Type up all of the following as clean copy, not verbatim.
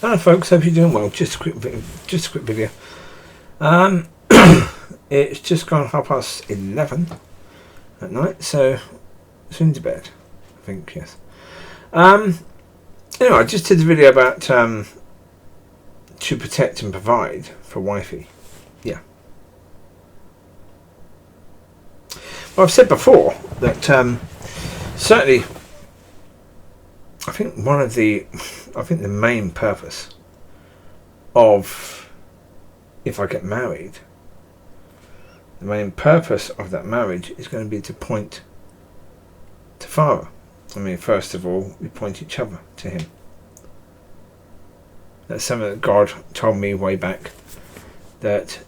Hello folks, hope you're doing well. Just a quick video. It's just gone 11:30 at night, so soon to bed, I think. Yes. Anyway, I just did a video about to protect and provide for wifey. Yeah. Well, I've said before that certainly I think the main purpose of, if I get married, the main purpose of that marriage is going to be to point to Father. I mean, first of all, we point each other to Him. That's something that God told me way back, that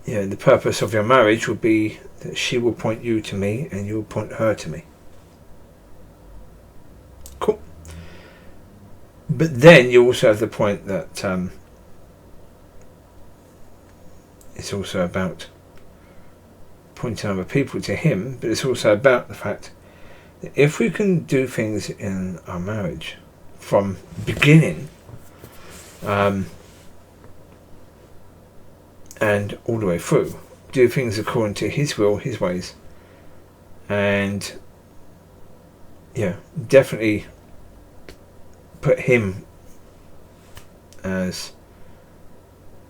the purpose of your marriage would be that she will point you to me and you will point her to me. Cool. But then you also have the point that it's also about pointing other people to Him, but it's also about the fact that if we can do things in our marriage from beginning and all the way through, do things according to His will, His ways, and definitely put Him as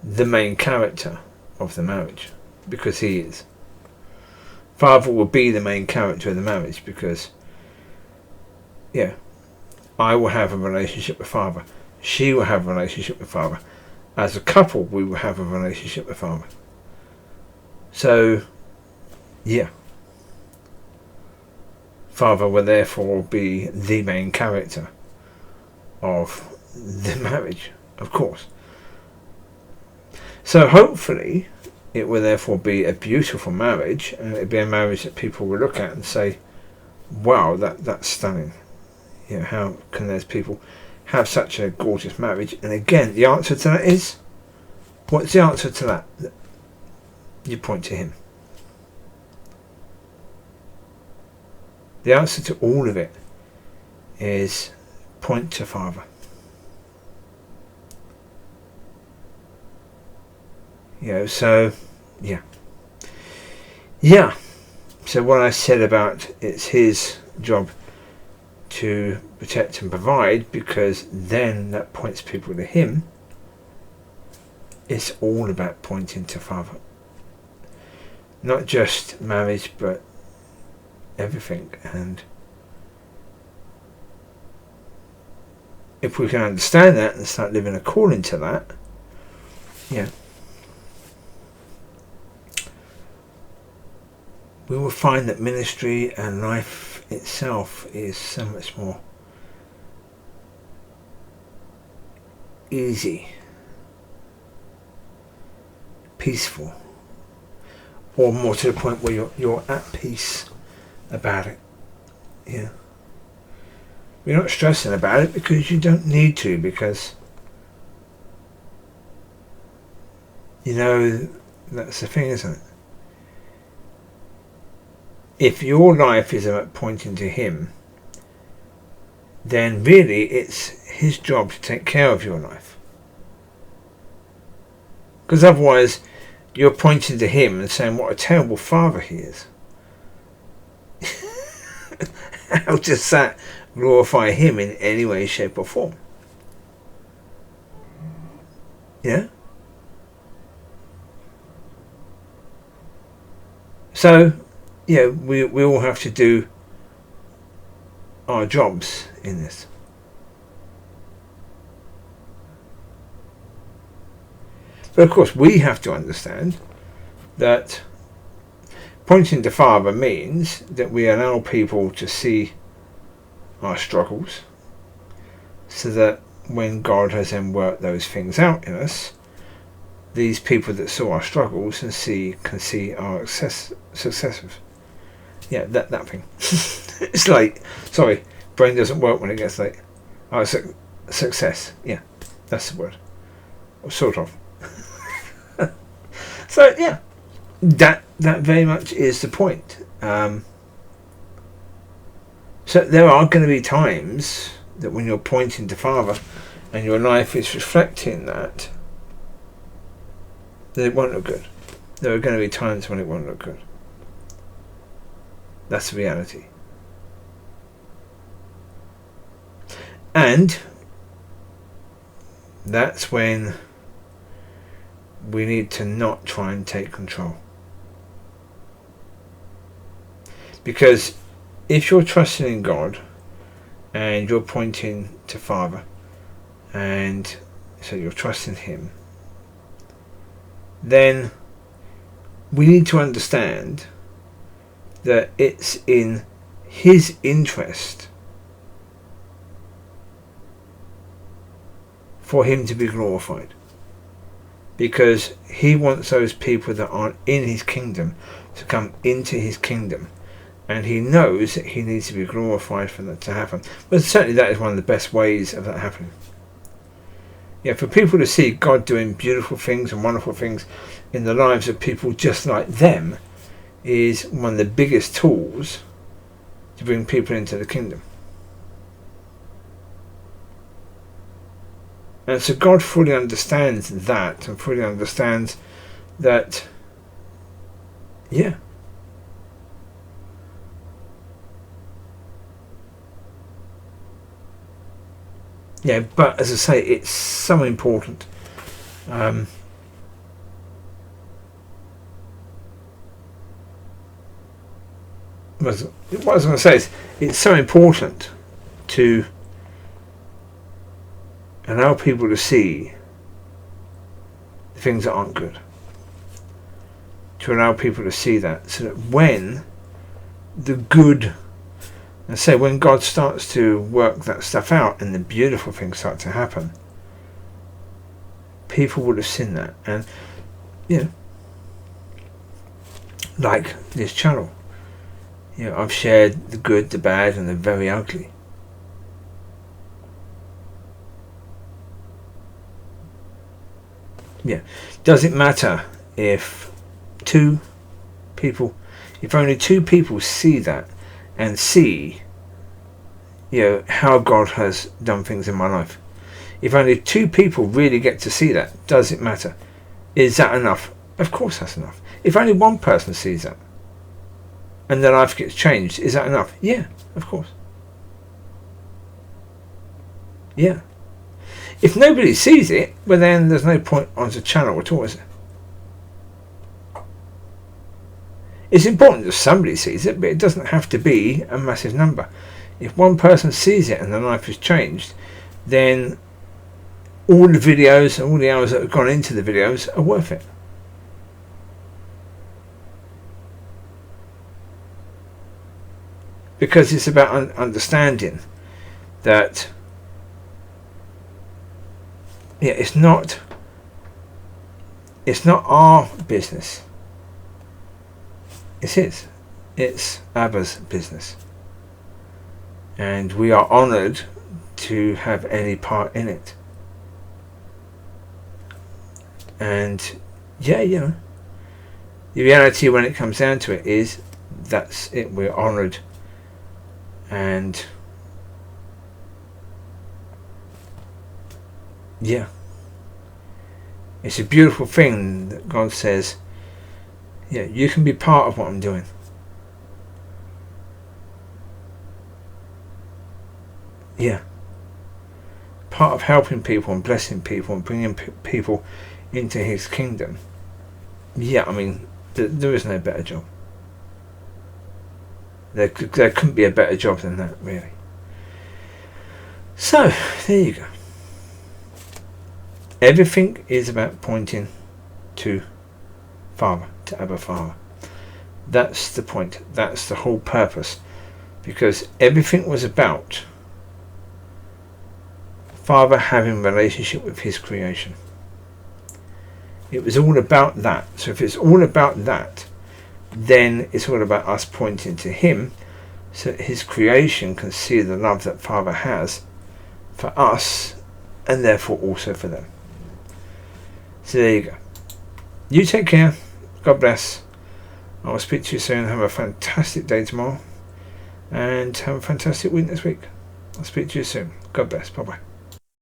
the main character of the marriage, because He is. Father will be the main character of the marriage, because I will have a relationship with Father, she will have a relationship with Father. As a couple, we will have a relationship with Father. So Father will therefore be the main character of the marriage, of course. So hopefully it will therefore be a beautiful marriage, and it'll be a marriage that people will look at and say, wow, that's stunning. How can those people have such a gorgeous marriage? And again, the answer to that is, what's the answer to that? You point to Him. The answer to all of it is point to Father. So what I said about it's His job to protect and provide, because then that points people to Him. It's all about pointing to Father. Not just marriage, but everything. And if we can understand that and start living according to that, we will find that ministry and life itself is so much more easy, peaceful, or more to the point where you're at peace about it. You're not stressing about it, because you don't need to, because that's the thing, isn't it? If your life is about pointing to Him, then really it's His job to take care of your life. Because otherwise you're pointing to Him and saying what a terrible father He is. How does that glorify Him in any way, shape or form? So we all have to do our jobs in this. But of course we have to understand that pointing to Father means that we allow people to see our struggles, so that when God has then worked those things out in us, these people that saw our struggles can see our successes. That thing. It's late. Sorry, brain doesn't work when it gets late. Success. That's the word. Or sort of. So that very much is the point. So there are going to be times that when you're pointing to Father and your life is reflecting that, then it won't look good. There are going to be times when it won't look good. That's the reality. And that's when we need to not try and take control. Because if you're trusting in God and you're pointing to Father, and so you're trusting Him, then we need to understand that it's in His interest for Him to be glorified, because He wants those people that aren't in His kingdom to come into His kingdom, and He knows that He needs to be glorified for that to happen. But certainly that is one of the best ways of that happening. Yeah, for people to see God doing beautiful things and wonderful things in the lives of people just like them is one of the biggest tools to bring people into the kingdom. And so God fully understands that, and fully understands that, yeah, but as I say, it's so important. What I was going to say is, it's so important to allow people to see the things that aren't good. To allow people to see that, so that when the good, and say when God starts to work that stuff out and the beautiful things start to happen, people would have seen that. And like this channel, I've shared the good, the bad, and the very ugly. Does it matter if only two people see that and see how God has done things in my life? If only two people really get to see that, does it matter? Is that enough? Of course that's enough. If only one person sees that and their life gets changed, is that enough? Yeah, of course. Yeah. If nobody sees it, well then there's no point on the channel at all, is there? It's important that somebody sees it, but it doesn't have to be a massive number. If one person sees it and their life has changed, then all the videos and all the hours that have gone into the videos are worth it. Because it's about understanding that it's not our business. It's His. It's Abba's business. And we are honoured to have any part in it. And the reality when it comes down to it is that's it. We're honoured, and it's a beautiful thing that God says, you can be part of what I'm doing. Part of helping people and blessing people and bringing people into His kingdom. I mean, there is no better job. There couldn't be a better job than that, really. So, there you go. Everything is about pointing to Father, to Abba Father. That's the point. That's the whole purpose. Because everything was about Father having a relationship with His creation. It was all about that. So if it's all about that, then it's all about us pointing to Him, so that His creation can see the love that Father has for us, and therefore also for them. So there you go. You take care. God bless. I will speak to you soon. Have a fantastic day tomorrow, and have a fantastic week this week. I'll speak to you soon. God bless. Bye bye.